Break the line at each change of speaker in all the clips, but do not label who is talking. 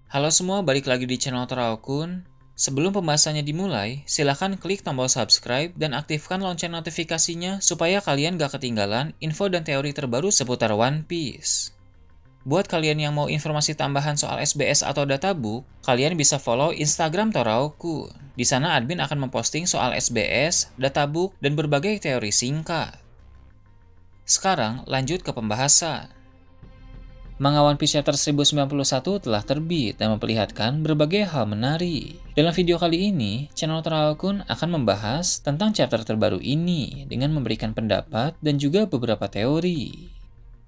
Halo semua, balik lagi di channel Toraokun. Sebelum pembahasannya dimulai, silahkan klik tombol subscribe dan aktifkan lonceng notifikasinya supaya kalian gak ketinggalan info dan teori terbaru seputar One Piece. Buat kalian yang mau informasi tambahan soal SBS atau databook, kalian bisa follow Instagram Toraokun. Di sana admin akan memposting soal SBS, databook, dan berbagai teori singkat. Sekarang lanjut ke pembahasan. Manga One Piece Chapter 1091 telah terbit dan memperlihatkan berbagai hal menarik. Dalam video kali ini, channel Toraokun akan membahas tentang chapter terbaru ini dengan memberikan pendapat dan juga beberapa teori.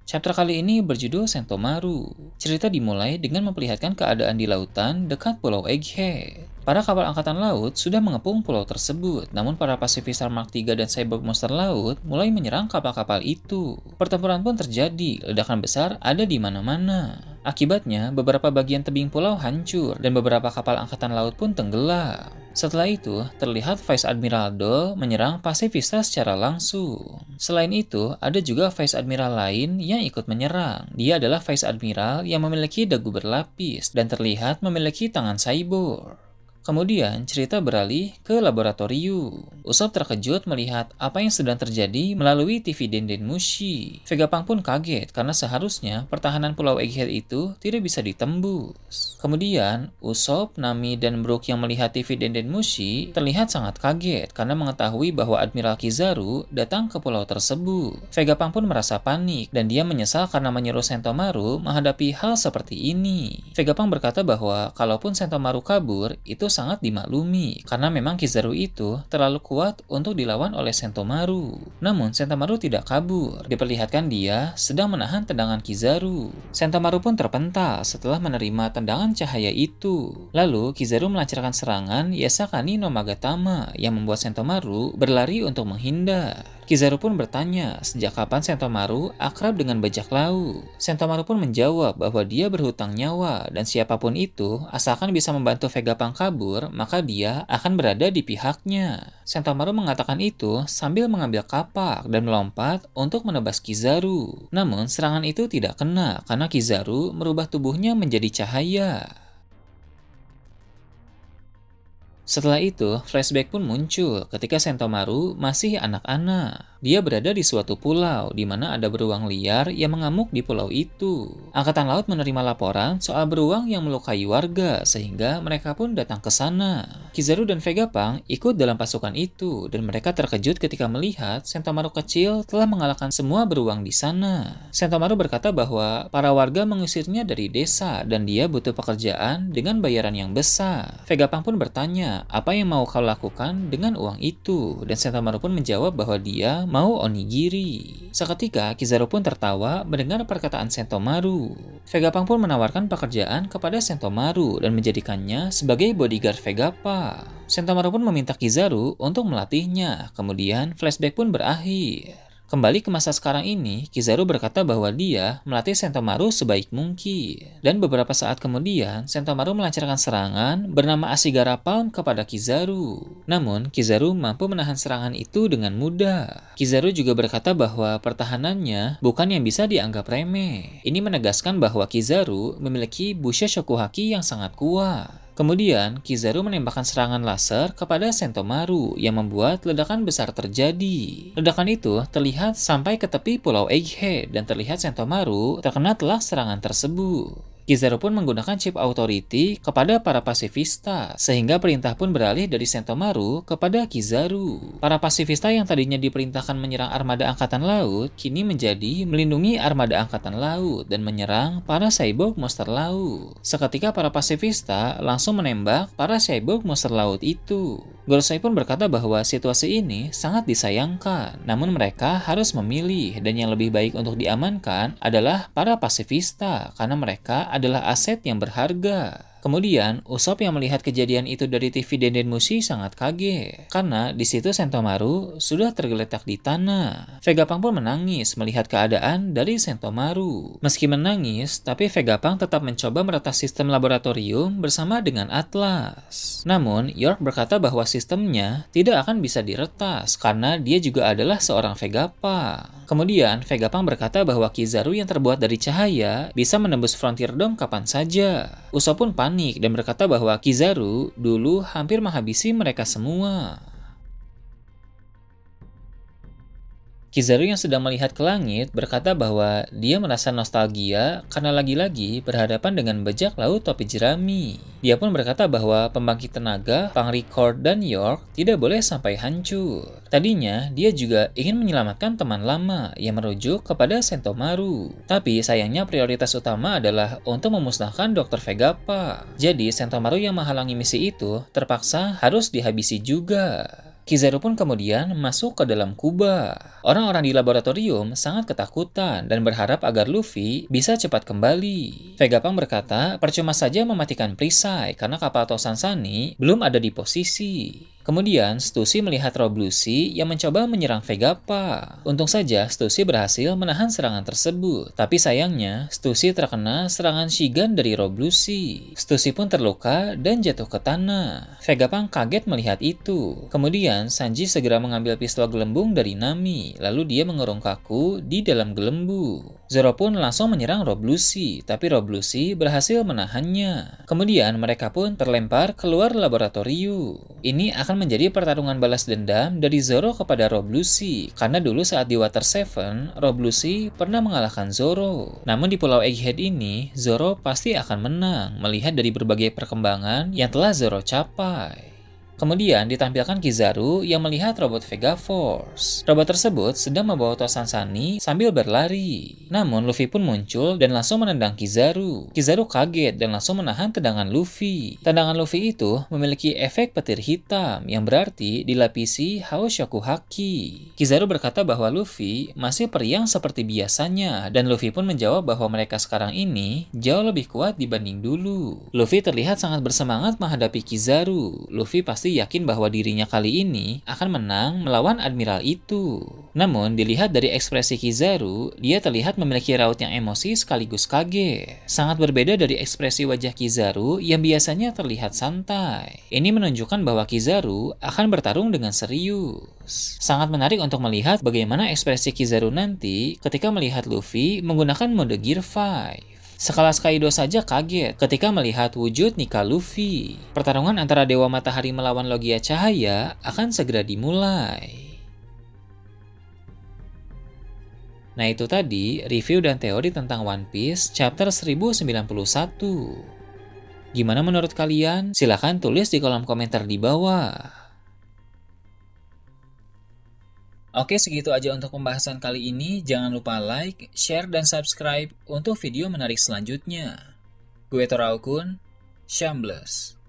Chapter kali ini berjudul Sentomaru. Cerita dimulai dengan memperlihatkan keadaan di lautan dekat Pulau Egghead. Para kapal angkatan laut sudah mengepung pulau tersebut, namun para pasifistar Mark III dan cyborg monster laut mulai menyerang kapal-kapal itu. Pertempuran pun terjadi, ledakan besar ada di mana-mana. Akibatnya, beberapa bagian tebing pulau hancur dan beberapa kapal angkatan laut pun tenggelam. Setelah itu, terlihat Vice Admiral Dole menyerang pasifista secara langsung. Selain itu, ada juga Vice Admiral lain yang ikut menyerang. Dia adalah Vice Admiral yang memiliki dagu berlapis dan terlihat memiliki tangan cyborg. Kemudian, cerita beralih ke laboratorium. Usopp terkejut melihat apa yang sedang terjadi melalui TV Denden Mushi. Vegapunk pun kaget karena seharusnya pertahanan Pulau Egghead itu tidak bisa ditembus. Kemudian, Usopp, Nami, dan Brook yang melihat TV Denden Mushi terlihat sangat kaget karena mengetahui bahwa Admiral Kizaru datang ke pulau tersebut. Vegapunk pun merasa panik dan dia menyesal karena menyuruh Sentomaru menghadapi hal seperti ini. Vegapunk berkata bahwa kalaupun Sentomaru kabur, itu sangat dimaklumi karena memang Kizaru itu terlalu kuat untuk dilawan oleh Sentomaru. Namun Sentomaru tidak kabur, diperlihatkan dia sedang menahan tendangan Kizaru. Sentomaru pun terpental setelah menerima tendangan cahaya itu. Lalu Kizaru melancarkan serangan Yasakani no Magatama yang membuat Sentomaru berlari untuk menghindar. Kizaru pun bertanya sejak kapan Sentomaru akrab dengan bajak laut. Sentomaru pun menjawab bahwa dia berhutang nyawa dan siapapun itu asalkan bisa membantu Vegapunk kabur, maka dia akan berada di pihaknya. Sentomaru mengatakan itu sambil mengambil kapak dan melompat untuk menebas Kizaru. Namun serangan itu tidak kena karena Kizaru merubah tubuhnya menjadi cahaya. Setelah itu, flashback pun muncul ketika Sentomaru masih anak-anak. Dia berada di suatu pulau di mana ada beruang liar yang mengamuk di pulau itu. Angkatan Laut menerima laporan soal beruang yang melukai warga sehingga mereka pun datang ke sana. Kizaru dan Vegapunk ikut dalam pasukan itu dan mereka terkejut ketika melihat Sentomaru kecil telah mengalahkan semua beruang di sana. Sentomaru berkata bahwa para warga mengusirnya dari desa dan dia butuh pekerjaan dengan bayaran yang besar. Vegapunk pun bertanya, apa yang mau kau lakukan dengan uang itu? Dan Sentomaru pun menjawab bahwa dia mau onigiri. Seketika, Kizaru pun tertawa mendengar perkataan Sentomaru. Vegapunk pun menawarkan pekerjaan kepada Sentomaru dan menjadikannya sebagai bodyguard Vegapunk. Sentomaru pun meminta Kizaru untuk melatihnya. Kemudian, flashback pun berakhir. Kembali ke masa sekarang ini, Kizaru berkata bahwa dia melatih Sentomaru sebaik mungkin. Dan beberapa saat kemudian, Sentomaru melancarkan serangan bernama Ashigara Palm kepada Kizaru. Namun, Kizaru mampu menahan serangan itu dengan mudah. Kizaru juga berkata bahwa pertahanannya bukan yang bisa dianggap remeh. Ini menegaskan bahwa Kizaru memiliki Busha Shokuhaki yang sangat kuat. Kemudian, Kizaru menembakkan serangan laser kepada Sentomaru yang membuat ledakan besar terjadi. Ledakan itu terlihat sampai ke tepi Pulau Egghead dan terlihat Sentomaru terkena telak serangan tersebut. Kizaru pun menggunakan chip authority kepada para pasifista, sehingga perintah pun beralih dari Sentomaru kepada Kizaru. Para pasifista yang tadinya diperintahkan menyerang armada angkatan laut, kini menjadi melindungi armada angkatan laut dan menyerang para cyborg monster laut. Seketika para pasifista langsung menembak para cyborg monster laut itu. Gorosei pun berkata bahwa situasi ini sangat disayangkan, namun mereka harus memilih dan yang lebih baik untuk diamankan adalah para pasifista karena mereka adalah aset yang berharga. Kemudian, Usopp yang melihat kejadian itu dari TV Denden Mushi sangat kaget, karena di situ Sentomaru sudah tergeletak di tanah. Vegapunk pun menangis melihat keadaan dari Sentomaru. Meski menangis, tapi Vegapunk tetap mencoba meretas sistem laboratorium bersama dengan Atlas. Namun, York berkata bahwa sistemnya tidak akan bisa diretas, karena dia juga adalah seorang Vegapunk. Kemudian, Vegapunk berkata bahwa Kizaru yang terbuat dari cahaya bisa menembus Frontier Dome kapan saja. Usopp pun panik panik dan berkata bahwa Kizaru dulu hampir menghabisi mereka semua. Kizaru yang sedang melihat ke langit berkata bahwa dia merasa nostalgia karena lagi-lagi berhadapan dengan bajak laut topi jerami. Dia pun berkata bahwa pembangkit tenaga, Pangrecord dan York tidak boleh sampai hancur. Tadinya dia juga ingin menyelamatkan teman lama yang merujuk kepada Sentomaru. Tapi sayangnya prioritas utama adalah untuk memusnahkan Dr. Vegapunk. Jadi Sentomaru yang menghalangi misi itu terpaksa harus dihabisi juga. Kizaru pun kemudian masuk ke dalam kubah. Orang-orang di laboratorium sangat ketakutan dan berharap agar Luffy bisa cepat kembali. Vegapunk berkata, percuma saja mematikan perisai karena kapal Tosan Sunny belum ada di posisi. Kemudian, Stussy melihat Rob Lucy yang mencoba menyerang Vegapunk. Untung saja Stussy berhasil menahan serangan tersebut. Tapi sayangnya, Stussy terkena serangan Shigan dari Rob Lucy. Stussy pun terluka dan jatuh ke tanah. Vegapunk kaget melihat itu. Kemudian, Sanji segera mengambil pistol gelembung dari Nami. Lalu dia mengurung Kaku di dalam gelembung. Zoro pun langsung menyerang Rob Lucy, tapi Rob Lucy berhasil menahannya. Kemudian, mereka pun terlempar keluar laboratorium. Ini akan menjadi pertarungan balas dendam dari Zoro kepada Rob Lucy, karena dulu saat di Water 7, Rob Lucy pernah mengalahkan Zoro. Namun di Pulau Egghead ini, Zoro pasti akan menang, melihat dari berbagai perkembangan yang telah Zoro capai. Kemudian ditampilkan Kizaru yang melihat robot Vega Force. Robot tersebut sedang membawa Tosan Sunny sambil berlari. Namun Luffy pun muncul dan langsung menendang Kizaru. Kizaru kaget dan langsung menahan tendangan Luffy. Tendangan Luffy itu memiliki efek petir hitam yang berarti dilapisi Haoshoku Haki. Kizaru berkata bahwa Luffy masih periang seperti biasanya dan Luffy pun menjawab bahwa mereka sekarang ini jauh lebih kuat dibanding dulu. Luffy terlihat sangat bersemangat menghadapi Kizaru. Luffy pasti yakin bahwa dirinya kali ini akan menang melawan admiral itu. Namun, dilihat dari ekspresi Kizaru, dia terlihat memiliki raut yang emosi sekaligus kaget. Sangat berbeda dari ekspresi wajah Kizaru yang biasanya terlihat santai. Ini menunjukkan bahwa Kizaru akan bertarung dengan serius. Sangat menarik untuk melihat bagaimana ekspresi Kizaru nanti ketika melihat Luffy menggunakan mode Gear 5. Sekelas Kaido saja kaget ketika melihat wujud Nika Luffy. Pertarungan antara Dewa Matahari melawan Logia Cahaya akan segera dimulai. Nah itu tadi review dan teori tentang One Piece chapter 1091. Gimana menurut kalian? Silahkan tulis di kolom komentar di bawah. Oke, segitu aja untuk pembahasan kali ini. Jangan lupa like, share, dan subscribe untuk video menarik selanjutnya. Gue Toraukun, Shambles.